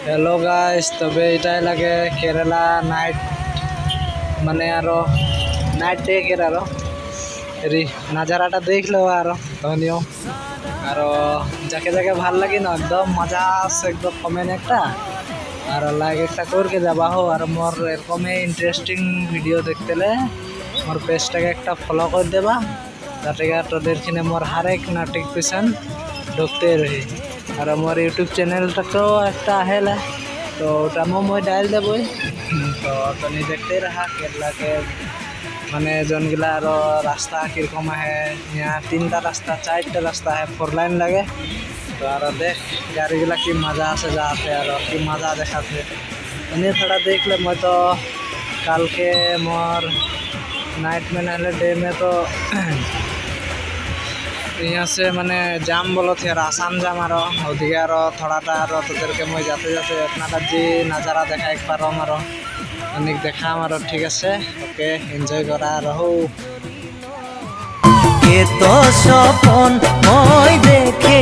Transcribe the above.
hello guys, তবে এটাই লাগে কেরালা নাইট মানে আরো নাইট ডেকের আরো এরি নাজারাটা দেখলেও আরো তখনও আরো যাকে যাকে ভাল লাগে না একদম মজা আছে একদম কমেন্ট একটা আর লাইক একটা করকে যাবা হো আর মোর এরকমই ইন্টারেস্টিং ভিডিও দেখতেলে মোর পেজটাকে একটা ফলো করে দেবা যাতে তোদের কিনে মোর হারেক নোটিফিকেশন ঢুকতে রহি আর আমার ইউটিউব চ্যানেলটাকেও একটা আহেলা তো ওটা মই ডাইল দেবই তো তুমি দেখতে রাখা কেরলা के মানে জনগুলা আরো রাস্তা কিরকম আহে यहाँ 3টা রাস্তা 4টা রাস্তা है 4 লাইন লাগে তো আর দেখ গাড়িগুলা কি মজা আছে যাতে আর কি মজা দেখাতে এনে थोड़ा देख ले मैं तो कल के मोर नाइट में नहले डे में तो यहाँ से मैंने जाम बोलो थे आसाम जाम आरो ओदिके आरो थोड़ाटा आरो তোদেরকে মই যাতে যাতে আপনারা যে নজারা দেখা একবার আমারো অনেক দেখা আমারো ঠিক আছে ওকে এনজয় করা রহো এ তো স্বপন মই দেখে